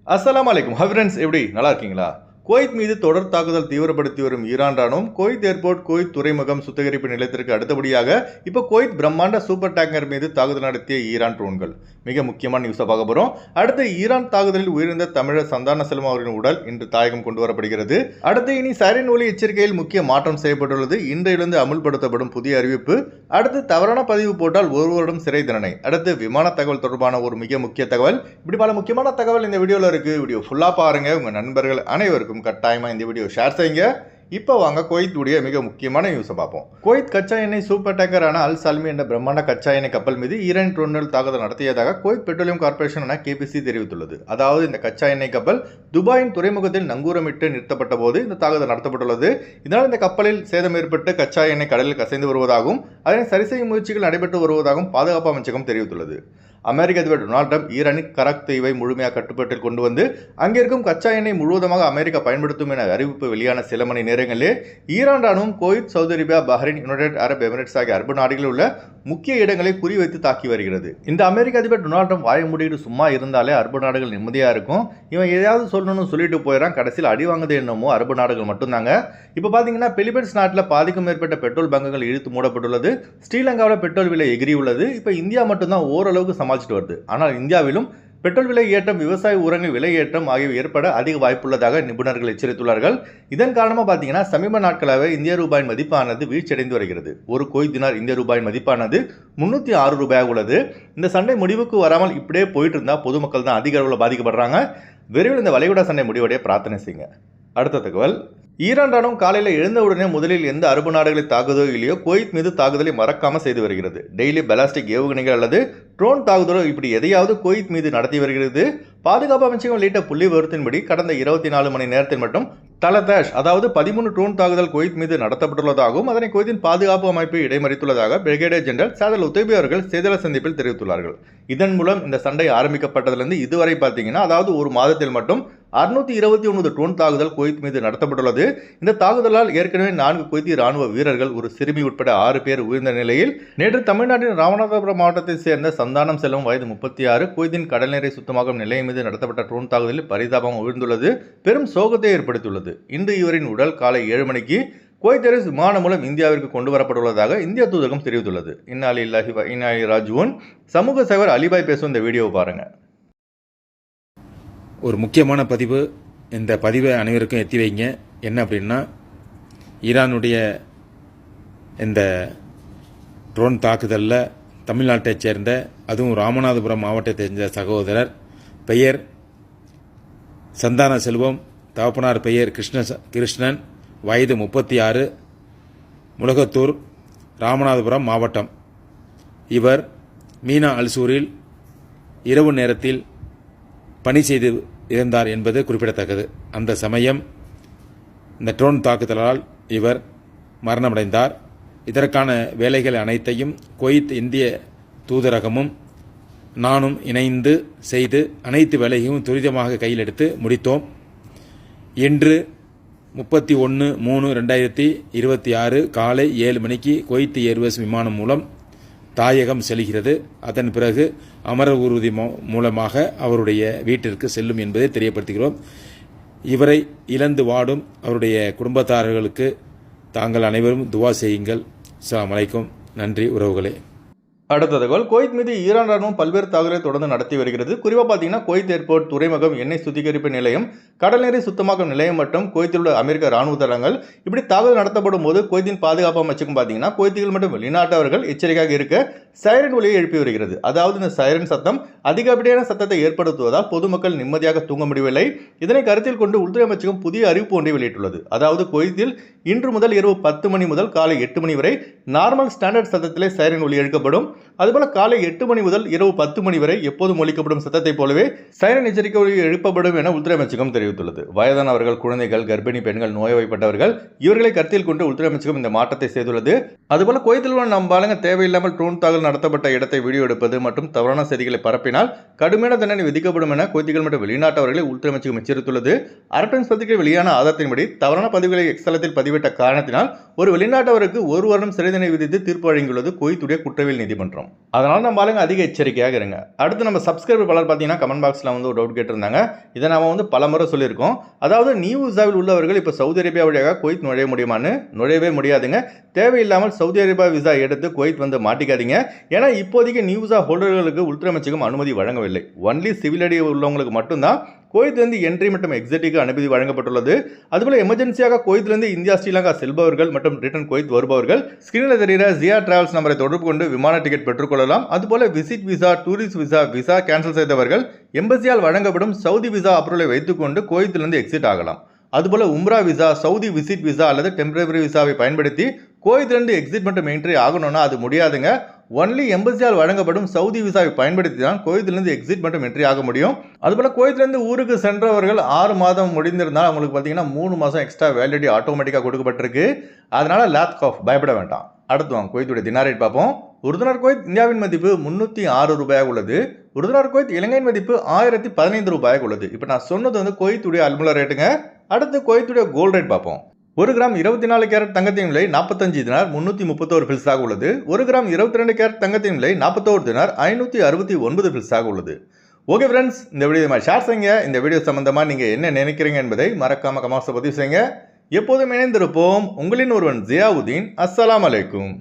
அஸ்ஸலாமு அலைக்கும். Hi friends, எப்படி நல்லா இருக்கீங்களா? குவைத் மீது தொடர் தாக்குதல் தீவிரப்படுத்தி வரும் ஈரான் ராணுவம் குவைத் ஏர்போர்ட், குவைத் துறைமுகம் சுத்திகரிப்பு நிலையத்திற்கு அடுத்தபடியாக இப்போ குவைத் பிரம்மாண்ட சூப்பர் டேங்கர் மீது தாக்குதல் நடத்திய ஈரான் ட்ரோன்கள். மிக முக்கியமான நியூஸை பார்க்க போகிறோம். அடுத்து ஈரான் தாக்குதலில் உயிரிழந்த தமிழர் சந்தான செல்வம் அவர்களின் உடல் இன்று தாயகம் கொண்டு வரப்படுகிறது. அடுத்து இனி சைரன் ஒலி எச்சரிக்கையில் முக்கிய மாற்றம் செய்யப்பட்டுள்ளது. இன்றிலிருந்து அமுல்படுத்தப்படும் புதிய அறிவிப்பு. அடுத்து தவறான பதிவு போட்டால் ஒரு வருடம் சிறை தண்டனை. அடுத்து விமான தகவல் தொடர்பான ஒரு மிக முக்கிய தகவல். இப்படி பல முக்கியமான தகவல் இந்த வீடியோவில் இருக்கு. வீடியோ ஃபுல்லாக பாருங்க. உங்கள் நண்பர்கள் அனைவருக்கும் கட்டாயமாக இந்த வீடியோ ஷேர் செய்யுங்க. இப்போ வாங்க குவைத்துடைய மிக முக்கியமான நியூஸை பார்ப்போம். குவைத் கச்சா எண்ணெய் சூப்பர் டேங்கரான அல் சல்மி என்ற பிரம்மாண்ட கச்சா எண்ணெய் கப்பல் மீது ஈரான் ட்ரோன்கள் தாக்குதல் நடத்தியதாக குவைத் பெட்ரோலியம் கார்ப்பரேஷன் என கேபிசி தெரிவித்துள்ளது. அதாவது இந்த கச்சா எண்ணெய் கப்பல் துபாயின் துறைமுகத்தில் நங்கூரமிட்டு நிறுத்தப்பட்ட போது இந்த தாக்குதல் நடத்தப்பட்டுள்ளது. இதனால் இந்த கப்பலில் சேதம் ஏற்பட்டு கச்சா எண்ணெய் கடலில் கசைந்து வருவதாகவும் அதனை சரி செய்யும் முயற்சிகள் நடைபெற்று வருவதாகவும் பாதுகாப்பு அமைச்சகம் தெரிவித்துள்ளது. அமெரிக்க அதிபர் டொனால்ட் ட்ரம்ப் ஈரானின் கராக் தீவை முழுமையாக கட்டுப்பாட்டில் கொண்டு வந்து அங்கிருக்கும் கச்சா எண்ணெய் முழுவதுமாக அமெரிக்கா பயன்படுத்தும் என அறிவிப்பு வெளியான சில மணி நேரங்களிலே ஈரான் ராணுவம் Kuwait, Saudi Arabia, Bahrain, United Arab Emirates ஆகிய அரபு நாடுகளில் உள்ள முக்கிய இடங்களை குறிவைத்து தாக்கி வருகிறது. இந்த அமெரிக்க அதிபர் டொனால்ட் ட்ரம்ப் வாய மூடிட்டு சும்மா இருந்தாலே அரபு நாடுகள் நிம்மதியாக இருக்கும். இவன் எதையாவது சொல்லணும்னு சொல்லிட்டு போயிடறான். கடைசியில் அடி வாங்குது என்னமோ அரபு நாடுகள் மட்டும்தாங்க. இப்போ பார்த்தீங்கன்னா பிலிப்பைன்ஸ் நாட்டில் பாதிக்கும் மேற்பட்ட பெட்ரோல் பங்குகள் இழுத்து மூடப்பட்டுள்ளது. ஸ்ரீலங்காவில் பெட்ரோல் விலை எகிரி உள்ளது. இப்போ இந்தியா மட்டும்தான் ஓரளவுக்கு சமாளிச்சுட்டு வருது. ஆனால் இந்தியாவிலும் பெட்ரோல் விலை ஏற்றம், விவசாய உரங்கள் விலை ஏற்றம் ஆகியவை ஏற்பட அதிக வாய்ப்புள்ளதாக நிபுணர்கள் எச்சரித்துள்ளார்கள். இதன் காரணமாக பார்த்தீங்கன்னா சமீப நாட்களாகவே இந்திய ரூபாயின் மதிப்பானது வீழ்ச்சியடைந்து வருகிறது. ஒரு குவைத் தினார் இந்திய ரூபாயின் மதிப்பானது 306 ரூபாயாக உள்ளது. இந்த சண்டை முடிவுக்கு வராமல் இப்படியே போயிட்டு இருந்தால் பொதுமக்கள் தான் அதிக அளவில் பாதிக்கப்படுறாங்க. விரைவில் இந்த வளைகுடா சண்டை முடிவடைய பிரார்த்தனை செய்யுங்க. அடுத்த தகவல். ஈரான் ராணுவம் காலையில் எழுந்தவுடனே முதலில் எந்த அரபு நாடுகளை தாக்குதலோ இல்லையோ குவைத் மீது தாக்குதலை மறக்காமல் செய்து வருகிறது. டெய்லி பலாஸ்டிக் ஏவுகணைகள் அல்லது ட்ரோன் தாக்குதலோ இப்படி எதையாவது குவைத் மீது நடத்தி வருகிறது. பாதுகாப்பு அமைச்சகம் வெளியிட்ட புள்ளி விவரத்தின்படி கடந்த 24 மணி நேரத்தில் மட்டும் தலதாஷ் அதாவது 13 ட்ரோன் தாக்குதல் குவைத் மீது நடத்தப்பட்டுள்ளதாகவும் அதனை குவைத்தின் பாதுகாப்பு அமைப்பு இடைமறித்துள்ளதாக பிரிகேடியர் ஜெனரல் சாதல் உத்தேபி அவர்கள் செய்தியாளர் சந்திப்பில் தெரிவித்துள்ளார்கள். இதன் மூலம் இந்த சண்டை ஆரம்பிக்கப்பட்டதிலிருந்து இதுவரை பார்த்தீங்கன்னா அதாவது ஒரு மாதத்தில் மட்டும் 629 ட்ரோன் தாக்குதல் குவைத் மீது நடத்தப்பட்டுள்ளது. இந்த தாக்குதலால் ஏற்கனவே 4 குவைத்தி ராணுவ வீரர்கள், ஒரு சிறுமி உட்பட 6 பேர் உயிர்ந்த நிலையில் நேற்று தமிழ்நாட்டின் ராமநாதபுரம் மாவட்டத்தைச் சேர்ந்த சந்தானம் செல்வம் வயது 36 குவைத்தின் கடல்நீரை சுத்தமாகும் நிலையம் மீது நடத்தப்பட்ட ட்ரோன் தாக்குதலில் பரிதாபம் உயிர்ந்துள்ளது பெரும் சோகத்தை ஏற்படுத்தியுள்ளது. இன்று இவரின் உடல் காலை 7 மணிக்கு குவைத் ஏர்வேஸ் விமானம் மூலம் இந்தியாவிற்கு கொண்டு வரப்பட்டுள்ளதாக இந்திய தூதரகம் தெரிவித்துள்ளது. இன்னா லில்லாஹி வ இன்னா இலைஹி ராஜிஊன். சமூக சேவர் அலிபாய் பேசும் இந்த வீடியோவை பாருங்க. ஒரு முக்கியமான பதிவு. இந்த பதிவை அனைவருக்கும் எத்தி வைங்க. என்ன அப்படின்னா, ஈரானுடைய இந்த ட்ரோன் தாக்குதலில் தமிழ்நாட்டைச் சேர்ந்த, அதுவும் ராமநாதபுரம் மாவட்டத்தைச் சேர்ந்த சகோதரர் பெயர் சந்தான செல்வம், தகப்பனார் பெயர் கிருஷ்ணன், வயது 36, முலகத்தூர், ராமநாதபுரம் மாவட்டம். இவர் மீனா அல்சூரில் இரவு நேரத்தில் பணி செய்து இருந்தார் என்பது குறிப்பிடத்தக்கது. அந்த சமயம் இந்த ட்ரோன் தாக்குதலால் இவர் மரணமடைந்தார். இதற்கான வேலைகள் அனைத்தையும் குவைத் இந்திய தூதரகமும் நானும் இணைந்து செய்து அனைத்து வேலையும் துரிதமாக கையில் எடுத்து முடித்தோம். இன்று 31/3/2026 காலை 7 மணிக்கு குவைத் ஏர்வேஸ் விமானம் மூலம் தாயகம் செல்கிறது. அதன் பிறகு அமர ஊர்தி மூலமாக அவருடைய வீட்டிற்கு செல்லும் என்பதை தெரியப்படுத்துகிறோம். இவரை இழந்து வாடும் அவருடைய குடும்பத்தார்களுக்கு தாங்கள் அனைவரும் துவா செய்யுங்கள். அஸ்ஸலாமு அலைக்கும். நன்றி உறவுகளே. அடுத்த தகவல். குவைத் மீது ஈரான் ராணுவம் பல்வேறு தாக்குதலை தொடர்ந்து நடத்தி வருகிறது. குறிப்பாக பார்த்தீங்கன்னா குவைத் ஏர்போர்ட், துறைமுகம், எண்ணெய் சுத்திகரிப்பு நிலையம், கடல்நீரை சுத்தமாக்கும் நிலையம் மற்றும் குவைத்தில் உள்ள அமெரிக்க ராணுவ தளங்கள் இப்படி தாக்குதல் நடத்தப்படும் போது குவைத்தின் பாதுகாப்பு அமைச்சகம் பார்த்தீங்கன்னா குவைத்திகள் மற்றும் வெளிநாட்டவர்கள் எச்சரிக்கையாக இருக்க சைரன் ஒலியை எழுப்பி வருகிறது. அதாவது இந்த சைரன் சத்தம் அதிகப்படியான சத்தத்தை ஏற்படுத்துவதால் பொதுமக்கள் நிம்மதியாக தூங்க முடியவில்லை. இதனை கருத்தில் கொண்டு உள்துறை அமைச்சகம் புதிய அறிவிப்பு ஒன்றை வெளியிட்டுள்ளது. அதாவது குவைத்தில் இன்று முதல் இரவு 10 மணி முதல் காலை 8 மணி வரை நார்மல் ஸ்டாண்டர்ட் சத்தத்திலே சைரன் ஒலி எழுக்கப்படும். அதுபோல காலை 8 மணி முதல் இரவு 10 மணி வரை எப்போதும் ஒலிக்கப்படும் சத்தத்தை போலவே சைரன் எச்சரிக்கை ஒலி எழுப்பப்படும் என உள்துறை அமைச்சகம் தெரிவித்துள்ளது. வயதானவர்கள், குழந்தைகள், கர்ப்பிணி பெண்கள், நோய்வாய்ப்பட்டவர்கள் இவர்களை கருத்தில் கொண்டு உள்துறை அமைச்சகம் இந்த மாற்றத்தை செய்துள்ளது. அதுபோல குவைத்தில் உள்ள நம் பாலங்க தேவையில்லாமல் ட்ரோன் தாக்குதல் நடத்தப்பட்ட இடத்தை வீடியோ எடுப்பது மற்றும் தவறான செய்திகளை பரப்பினால் கடுமையான தண்டனை விதிக்கப்படும் என குவைத்திகள் மற்றும் வெளிநாட்டவர்களை உள்துறை அமைச்சகம் எச்சரித்துள்ளது. அரபு பத்திரிகை வெளியான ஆதாரத்தின்படி தவறான பதிவுகளை எக்ஸலத்தில் பதிவிட்ட காரணத்தினால் ஒரு வெளிநாட்டவருக்கு 1 வருடம் சிறை தண்டனை விதித்து தீர்ப்பு வழங்கியுள்ளது குவைத்துடைய குற்றவியல் நீதிமன்றம். நீதிமன்றம். அதனால் நம்ம ஆளுங்க அதிக எச்சரிக்கையாக இருங்க. அடுத்து நம்ம சப்ஸ்கிரைபர் பலர் பார்த்தீங்கன்னா கமெண்ட் பாக்ஸில் வந்து ஒரு டவுட் கேட்டிருந்தாங்க. இதை நம்ம வந்து பல முறை சொல்லியிருக்கோம். அதாவது நியூ விசாவில் உள்ளவர்கள் இப்போ சவுதி அரேபியா வழியாக குவைத் நுழைய முடியுமான்னு? நுழையவே முடியாதுங்க. தேவையில்லாமல் சவுதி அரேபியா விசா எடுத்து குவைத் வந்து மாட்டிக்காதீங்க. ஏன்னா இப்போதைக்கு நியூ விசா ஹோல்டர்களுக்கு உள்துறை அமைச்சகம் அனுமதி வழங்கவில்லை. ஒன்லி சிவில் ஐடி உள்ளவங்களுக்கு மட்டும்தான் குவைத்திலிருந்து என்ட்ரி மற்றும் எக்ஸிட்டுக்கு அனுமதி வழங்கப்பட்டுள்ளது. அதுபோல எமர்ஜென்சியாக குவைத்திலிருந்து இந்தியா ஸ்ரீலங்கா செல்பவர்கள் மற்றும் ரிட்டர்ன் குவைத் வருபவர்கள் ஸ்கிரீனில் தெரிகிற ஜியா டிராவல்ஸ் நம்பரை தொடர்பு கொண்டு விமான டிக்கெட் பெற்றுக்கொள்ளலாம். அதுபோல visit visa, tourist visa, visa cancel செய்தவர்கள் எம்பசியால் வழங்கப்படும் சவுதி விசா அப்ரூவலை வைத்துக்கொண்டு குவைத்திலிருந்து எக்ஸிட் ஆகலாம். அதுபோல உம்ரா விசா, சவுதி விசிட் விசா அல்லது டெம்பரரி விசாவை பயன்படுத்தி குவைத்திலிருந்து எக்ஸிட் மற்றும் என்ட்ரி ஆகணும்னா அது முடியாதுங்க. ஒன்லி எம்பசியால் வழங்கப்படும் சவுதி விசாவை பயன்படுத்தி தான் குவைத்திலிருந்து எக்ஸிட் மற்றும் என்ட்ரி ஆக முடியும். அதுபோல குவைத்திலிருந்து ஊருக்கு சென்றவர்கள் 6 மாதம் முடிந்திருந்தால் அவங்களுக்கு பார்த்தீங்கன்னா 3 மாதம் எக்ஸ்ட்ரா வேலிடிட்டி ஆட்டோமேட்டிக்காக கொடுக்கப்பட்டிருக்கு. அதனால லேத் ஆஃப் பயப்பட வேண்டாம். அடுத்து வாங்க குவைத்துடைய தினார் ரேட் பார்ப்போம். ஒரு தினார் குவைத் இந்தியாவின் மதிப்பு 306 ரூபாயாக உள்ளது. ஒரு தினார் குவைத் இலங்கையின் மதிப்பு 1015 ரூபாயாக உள்ளது. இப்போ நான் சொன்னது வந்து குவைத்துடைய அல்முலா ரேட்டுங்க. அடுத்து குவைத்துடைய கோல்ட் ரேட் பார்ப்போம். 1 கிராம் 24 கேரட் தங்கத்தின் விலை 45 தினார் 331 பில்ஸாக உள்ளது. 1 கிராம் 22 கேரட் தங்கத்தின் விலை 41 தினார் 569 பில்ஸாக உள்ளது. ஓகே ஃப்ரெண்ட்ஸ், இந்த வீடியோ ஷேர் செய்யுங்க. இந்த வீடியோ சம்பந்தமாக நீங்கள் என்ன நினைக்கிறீங்க என்பதை மறக்காம கமெண்ட்ஸை பதிவு செய்யுங்க. எப்போதும் இணைந்திருப்போம். உங்களின் ஒருவன் ஜியாவுதீன். அஸ்ஸலாமு அலைக்கும்.